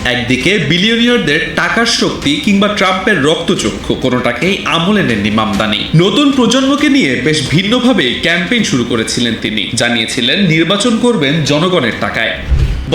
একদিকে বিলিয়নিয়ারদের টাকার শক্তি কিংবা ট্রাম্পের রক্তচক্ষু কোনোটাকেই আমলে নেননি মামদানি। নতুন প্রজন্মকে নিয়ে বেশ ভিন্নভাবে ক্যাম্পেইন শুরু করেছিলেন তিনি। জানিয়েছিলেন নির্বাচন করবেন জনগণের টাকায়।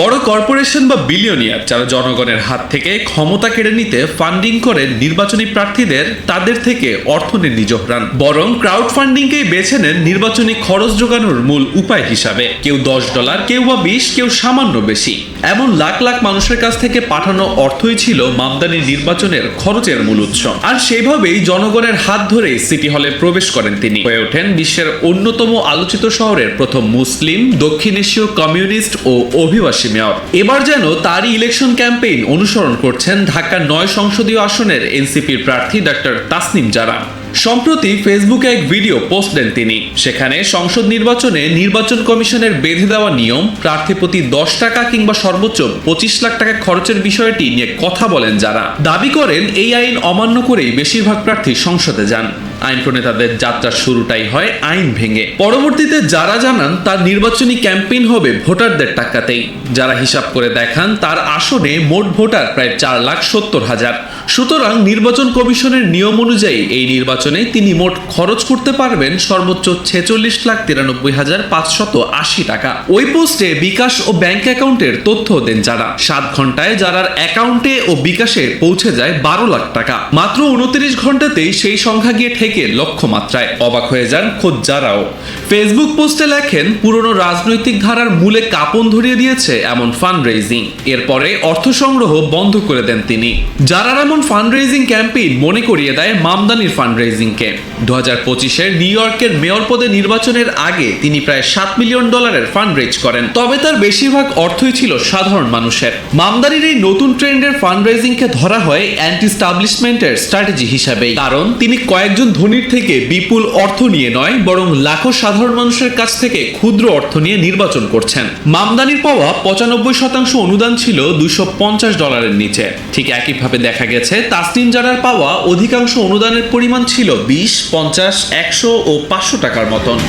বড় কর্পোরেশন বা বিলিয়নিয়ার যারা জনগণের হাত থেকে ক্ষমতা কেড়ে নিতে ফান্ডিং করেন নির্বাচনী প্রার্থীদের, তাদের থেকে অর্থ নেননি জোহরান, বরং ক্রাউড ফান্ডিংকেই বেছে নেন নির্বাচনী খরচ জোগানোর মূল উপায় হিসাবে। কেউ $10, কেউ বা 20, কেউ সামান্য বেশি। এমন লাখ লাখ মানুষের কাছ থেকে পাঠানো অর্থই ছিল মামদানি নির্বাচনের খরচের মূল উৎস। আর সেভাবেই জনগণের হাত ধরেই সিটি হলে প্রবেশ করেন তিনি। হয়ে ওঠেন বিশ্বের অন্যতম আলোচিত শহরের প্রথম মুসলিম, দক্ষিণ এশীয়, কমিউনিস্ট ও অভিবাসী মেয়র। এবার যেন তারই ইলেকশন ক্যাম্পেইন অনুসরণ করছেন ঢাকা 9 সংসদীয় আসনের এনসিপির প্রার্থী ডক্টর তাসনিম জারা। সম্প্রতি ফেসবুকে এক ভিডিও পোস্ট দেন তিনি। সেখানে সংসদ নির্বাচনে নির্বাচন কমিশনের বেঁধে দেওয়া নিয়ম, প্রার্থী প্রতি $10 কিংবা সর্বোচ্চ 25 লাখ টাকা খরচের বিষয়টি নিয়ে কথা বলেন যারা। দাবি করেন এই আইন অমান্য করেই বেশিরভাগ প্রার্থী সংসদে যান। আইন প্রণেতাদের যাত্রার শুরুটাই হয় আইন ভেঙে। পরবর্তীতে যারা জানান তার নির্বাচনী ক্যাম্পেইন হবে ভোটারদের টাকাতেই। যারা হিসাব করে দেখান তার আসনে মোট ভোটার প্রায় 4,70,000। সুতরাং নির্বাচন কমিশনের নিয়ম অনুযায়ী এই নির্বাচনে তিনি মোট খরচ করতে পারবেন সর্বোচ্চ 46,93,580 টাকা। ওই পোস্টে বিকাশ ও ব্যাংক অ্যাকাউন্টের তথ্য দেন যারা। 7 ঘন্টায় যারার অ্যাকাউন্টে ও বিকাশে পৌঁছে যায় 12 লাখ টাকা। মাত্র 29 ঘন্টাতেই সেই সংখ্যা গিয়ে ঠেকে লক্ষ্যমাত্রায়। অবাক হয়ে যান খোদ যারাও। ফেসবুক পোস্টে লেখেন, পুরনো রাজনৈতিক ধারার মূলে কাঁপন ধরিয়ে দিয়েছে এমন ফান্ড রেজিং। এরপরে অর্থ সংগ্রহ বন্ধ করে দেন তিনি। যারার এমন ফান্ড রেজিং ক্যাম্পেইন মনে করিয়ে দেয় মামদানির ফান্ড রেজিংকে। 2025-এর নিউ ইয়র্কের মেয়র পদে নির্বাচনের আগে তিনি প্রায় $7 মিলিয়ন ফান্ড রেজ করেন। তবে তার বেশিরভাগ অর্থই ছিল সাধারণ মানুষের। মামদানির এই নতুন ট্রেন্ডের ফান্ড রেজিংকে ধরা হয় অ্যান্টি স্টাবলিশমেন্টের স্ট্র্যাটেজি হিসাবেই। কারণ তিনি কয়েকজন ধনীর থেকে বিপুল অর্থ নিয়ে নয়, বরং লাখো সাধারণ মানুষের কাছ থেকে ক্ষুদ্র অর্থ নিয়ে নির্বাচন করছেন। মামদানির পাওয়া 95% অনুদান ছিল $250-এর নিচে। ঠিক একইভাবে দেখা গেছে তাসনিম জারার পাওয়া অধিকাংশ অনুদানের পরিমাণ ছিল 20, 50, 100 ও 500 টাকার মতন।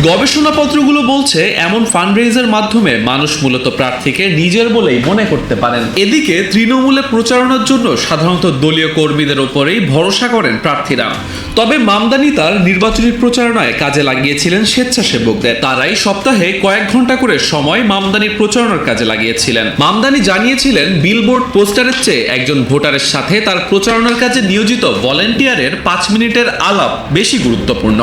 গবেষণাপত্রগুলো বলছে এমন ফান্ডরেইজের মাধ্যমে মানুষ মূলত প্রার্থীকে নিজের বলেই মনে করতে পারেন। এদিকে তৃণমূলে প্রচারণার জন্য সাধারণত দলীয় কর্মীদের ওপরেই ভরসা করেন প্রার্থীরা। তবে মামদানি তার নির্বাচনী প্রচারণায় কাজে লাগিয়েছিলেন স্বেচ্ছাসেবকদের। তারাই সপ্তাহে কয়েক ঘন্টা করে সময় মামদানির প্রচারণার কাজে লাগিয়েছিলেন। মামদানি জানিয়েছিলেন বিলবোর্ড পোস্টারের চেয়ে একজন ভোটারের সাথে তার প্রচারণার কাজে নিয়োজিত ভলেন্টিয়ারের 5 মিনিটের আলাপ বেশি গুরুত্বপূর্ণ।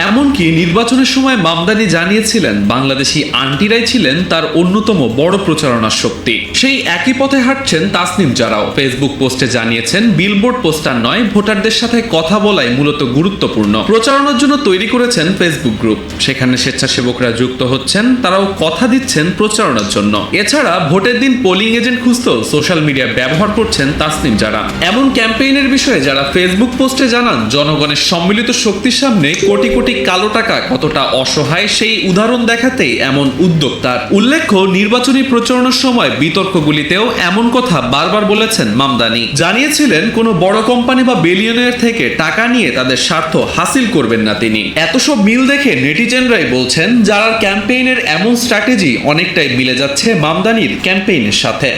এমনকি নির্বাচনের সময় মামদানি জানিয়েছিলেন বাংলাদেশি আন্টিরাই ছিলেন তার অন্যতম বড় প্রচারণার শক্তি। সেই একই পথে হাঁটছেন তাসনিম জারাও। ফেসবুক পোস্টে জানিয়েছেন বিলবোর্ড পোস্টার নয়, ভোটারদের সাথে কথা বলাই মূলত গুরুত্বপূর্ণ। প্রচারণার জন্য তৈরি করেছেন ফেসবুক গ্রুপ। সেখানে স্বেচ্ছাসেবকরা যুক্ত হচ্ছেন, তারাও কথা দিচ্ছেন প্রচারণার জন্য। এছাড়া ভোটের দিন পোলিং এজেন্ট খুঁজতেও সোশ্যাল মিডিয়া ব্যবহার করছেন তাসনিম জারা। এমন ক্যাম্পেইনের বিষয়ে যারা ফেসবুক পোস্টে জানান জনগণের সম্মিলিত শক্তির সামনে কোটি কোটি কালো টাকা কতটা অসহায় সেই উদাহরণ দেখাতেই এমন উদ্যোগ তার। উল্লেখ্য, নির্বাচনী প্রচারণার সময় বিতর্কগুলিতেও এমন কথা বারবার বলেছেন মামদানি। জানিয়েছিলেন কোনো বড় কোম্পানি বা বিলিয়নিয়ার থেকে টাকা নিয়ে তাদের স্বার্থ হাসিল করবেন না তিনি। এত সব মিল দেখে নেটিজেনরাই বলছেন যারা ক্যাম্পেইনের এমন স্ট্র্যাটেজি অনেকটাই মিলে যাচ্ছে মামদানির ক্যাম্পেইনের সাথে।